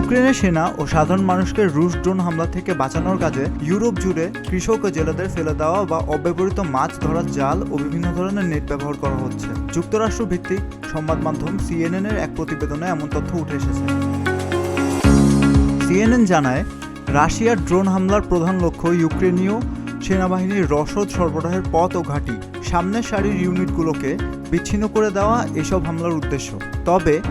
ইউক্রেনের সেনা ও সাধারণ মানুষকে রুশ ড্রোন হামলা থেকে বাঁচানোর কাজে ইউরোপ জুড়ে কৃষক ও জেলেদের ফেলে দেওয়া বা অব্যবহৃত মাছ ধরার জাল ও বিভিন্ন ধরনের নেট ব্যবহার করা হচ্ছে। যুক্তরাষ্ট্র ভিত্তিক সংবাদ মাধ্যম CNN এর এক প্রতিবেদনে এমন তথ্য উঠে এসেছে। CNN জানায়, রাশিয়ার ড্রোন হামলার প্রধান লক্ষ্য ইউক্রেনীয় সেনাবাহিনীর রসদ সরবরাহের পথ ও ঘাঁটি, সামনের সারির ইউনিটগুলোকে বিচ্ছিন্ন করে দেওয়া এসব হামলার উদ্দেশ্য। তবে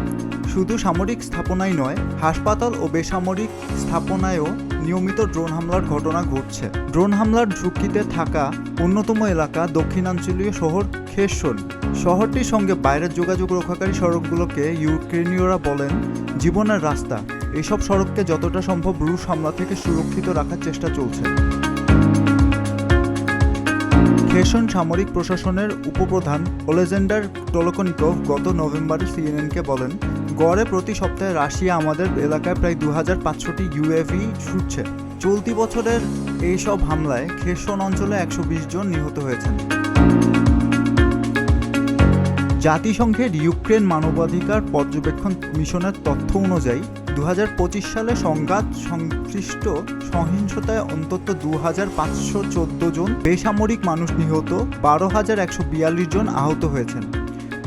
শুধু সামরিক স্থাপনাই নয়, হাসপাতাল ও বেসামরিক স্থাপনায়ও নিয়মিত ড্রোন হামলার ঘটনা ঘটছে। ড্রোন হামলার ঝুঁকিতে থাকা অন্যতম এলাকা দক্ষিণাঞ্চলীয় শহর খেরসন। শহরটির সঙ্গে বাইরের যোগাযোগ রক্ষাকারী সড়কগুলোকে ইউক্রেনীয়রা বলেন জীবনের রাস্তা। এইসব সড়ককে যতটা সম্ভব রুশ হামলা থেকে সুরক্ষিত রাখার চেষ্টা চলছে। খেরসন সামরিক প্রশাসনের উপপ্রধান ওলেজেন্ডার টলকনিকভ গত নভেম্বরে CNN-কে বলেন, গড়ে প্রতি সপ্তাহে রাশিয়া আমাদের এলাকায় প্রায় 2500টি UAV ছুটছে। চলতি বছরের এইসব হামলায় খেরসন অঞ্চলে 120 জন নিহত হয়েছেন। জাতিসংঘের ইউক্রেন মানবাধিকার পর্যবেক্ষণ মিশনের তথ্য অনুযায়ী 2025 সালে সংঘাত সংশ্লিষ্ট সহিংসতায় অন্তত 2514 জন বেসামরিক মানুষ নিহত, 12,142 জন আহত হয়েছেন।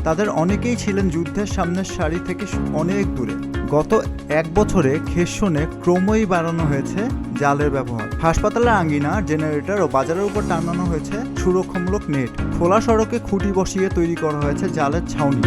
তাদের অনেকেই ছিলেন যুদ্ধের সামনের সারি থেকে অনেক দূরে। গত এক বছরে খেরসনে ক্রমই বাড়ানো হয়েছে জালের ব্যবহার। হাসপাতালের আঙ্গিনা, জেনারেটর ও বাজারের উপর টানানো হয়েছে সুরক্ষামূলক নেট। খোলা সড়কে খুঁটি বসিয়ে তৈরি করা হয়েছে জালের ছাউনি।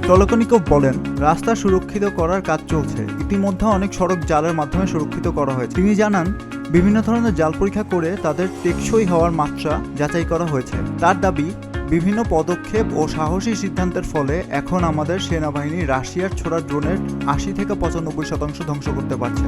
টলকনিকভ বলেন, রাস্তা সুরক্ষিত করার কাজ চলছে। ইতিমধ্যে অনেক সড়ক জালের মাধ্যমে সুরক্ষিত করা হয়েছে। তিনি জানান, বিভিন্ন ধরনের জাল পরীক্ষা করে তাদের টেকসই হওয়ার মাত্রা যাচাই করা হয়েছে। তার দাবি, বিভিন্ন পদক্ষেপ ও সাহসী সিদ্ধান্তের ফলে এখন আমাদের সেনাবাহিনী রাশিয়ার ছোড়া ড্রোনের 80 থেকে 95% ধ্বংস করতে পারছে।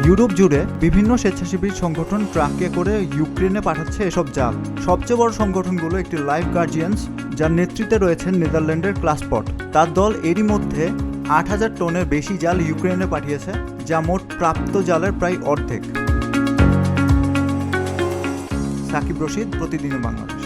ইউরোপ জুড়ে বিভিন্ন স্বেচ্ছাসেবী সংগঠন ট্রাকে করে ইউক্রেনে পাঠাচ্ছে এসব জাল। সবচেয়ে বড় সংগঠনগুলো একটি লাইফ গার্জিয়ানস, যার নেতৃত্বে রয়েছেন নেদারল্যান্ডের ক্লাসপট। তার দল এরই মধ্যে 8000 টনের বেশি জাল ইউক্রেনে পাঠিয়েছে, যা মোট প্রাপ্ত জালের প্রায় অর্ধেক। সাকিব রশিদ, প্রতিদিন বাংলাদেশ।